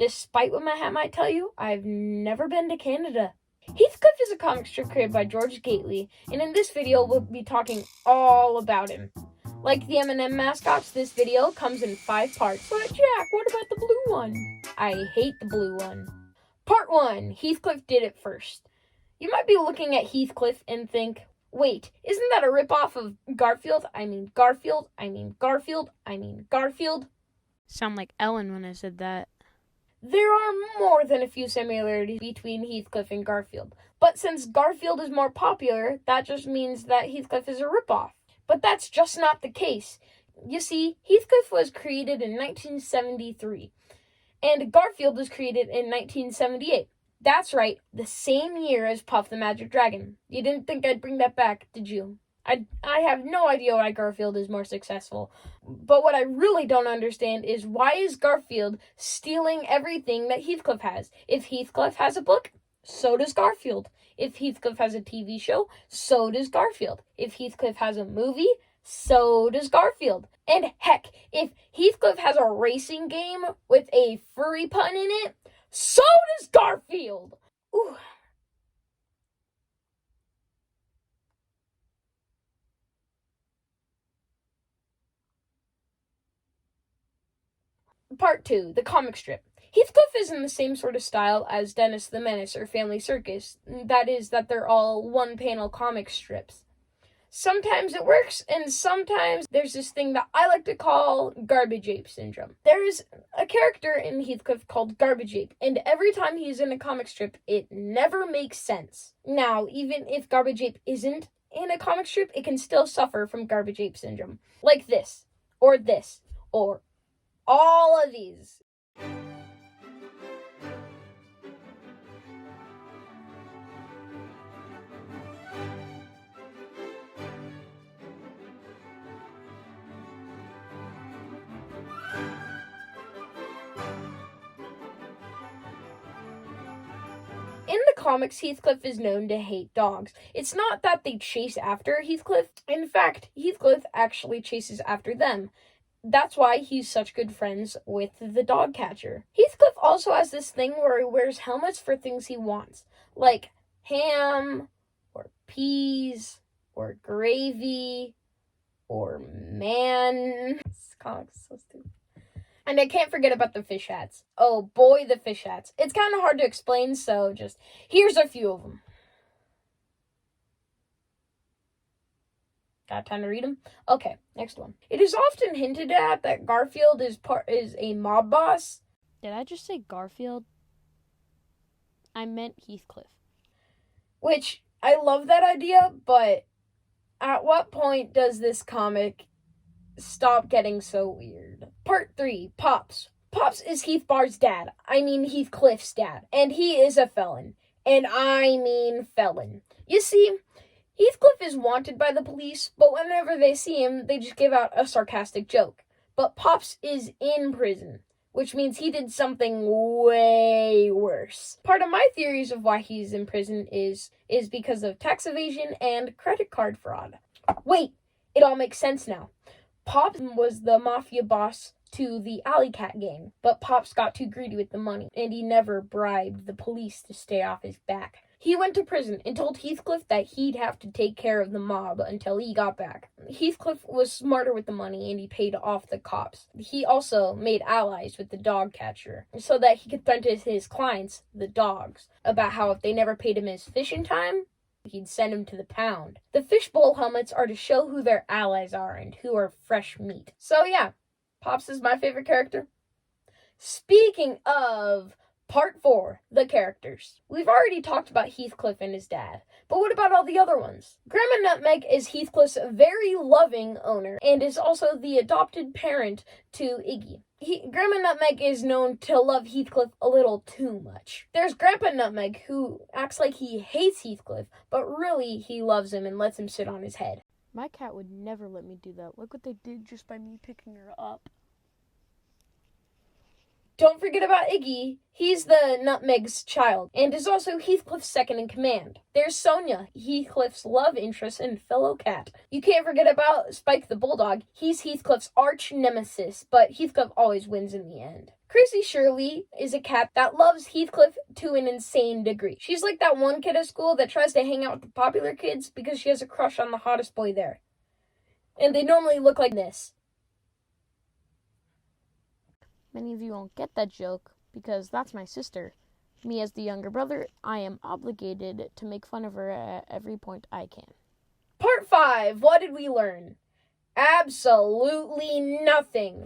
Despite what my hat might tell you, I've never been to Canada. Heathcliff is a comic strip created by George Gately, and in this video we'll be talking all about him. Like the M&M mascots, this video comes in 5 parts. But Jack, what about the blue one? I hate the blue one. Part 1, Heathcliff did it first. You might be looking at Heathcliff and think, wait, isn't that a ripoff of Garfield? Garfield. Sound like Ellen when I said that. There are more than a few similarities between Heathcliff and Garfield. But since Garfield is more popular, that just means that Heathcliff is a ripoff. But that's just not the case. You see, Heathcliff was created in 1973, and Garfield was created in 1978. That's right, the same year as Puff the Magic Dragon. You didn't think I'd bring that back, did you? I have no idea why Garfield is more successful. But what I really don't understand is why is Garfield stealing everything that Heathcliff has? If Heathcliff has a book, so does Garfield. If Heathcliff has a TV show, so does Garfield. If Heathcliff has a movie, so does Garfield. And heck, if Heathcliff has a racing game with a furry pun in it, so does Garfield. Ooh. Part 2, the comic strip. Heathcliff is in the same sort of style as Dennis the Menace or Family Circus. That is, that they're all one-panel comic strips. Sometimes it works, and sometimes there's this thing that I like to call Garbage Ape Syndrome. There is a character in Heathcliff called Garbage Ape, and every time he's in a comic strip, it never makes sense. Now, even if Garbage Ape isn't in a comic strip, it can still suffer from Garbage Ape Syndrome. Like this, or all of these. In the comics, Heathcliff is known to hate dogs. It's not that they chase after Heathcliff. In fact, Heathcliff actually chases after them. That's why he's such good friends with the dog catcher. Heathcliff also has this thing where he wears helmets for things he wants, like ham, or peas, or gravy, or man. This comic's so stupid. And I can't forget about the fish hats. Oh boy, the fish hats. It's kind of hard to explain, so just here's a few of them. Got time to read them? Okay, next one. It is often hinted at that Garfield is a mob boss. Did I just say Garfield? I meant Heathcliff. Which, I love that idea, but at what point does this comic stop getting so weird? Part 3, Pops. Pops is Heathcliff's dad, and he is a felon. And I mean felon. You see, Heathcliff is wanted by the police, but whenever they see him, they just give out a sarcastic joke. But Pops is in prison, which means he did something way worse. Part of my theories of why he's in prison is because of tax evasion and credit card fraud. Wait, it all makes sense now. Pops was the mafia boss to the Alley Cat gang, but Pops got too greedy with the money, and he never bribed the police to stay off his back. He went to prison and told Heathcliff that he'd have to take care of the mob until he got back. Heathcliff was smarter with the money and he paid off the cops. He also made allies with the dog catcher so that he could threaten his clients, the dogs, about how if they never paid him his fishing time, he'd send him to the pound. The fishbowl helmets are to show who their allies are and who are fresh meat. So yeah, Pops is my favorite character. Speaking of Part 4, the characters. We've already talked about Heathcliff and his dad, but what about all the other ones? Grandma Nutmeg is Heathcliff's very loving owner and is also the adopted parent to Iggy. Grandma Nutmeg is known to love Heathcliff a little too much. There's Grandpa Nutmeg, who acts like he hates Heathcliff, but really he loves him and lets him sit on his head. My cat would never let me do that. Look what they did just by me picking her up. Don't forget about Iggy. He's the Nutmeg's child, and is also Heathcliff's second in command. There's Sonia, Heathcliff's love interest and fellow cat. You can't forget about Spike the Bulldog. He's Heathcliff's arch nemesis, but Heathcliff always wins in the end. Crazy Shirley is a cat that loves Heathcliff to an insane degree. She's like that one kid at school that tries to hang out with the popular kids because she has a crush on the hottest boy there. And they normally look like this. Many of you won't get that joke because that's my sister. Me as the younger brother, I am obligated to make fun of her at every point I can. Part 5. What did we learn? Absolutely nothing.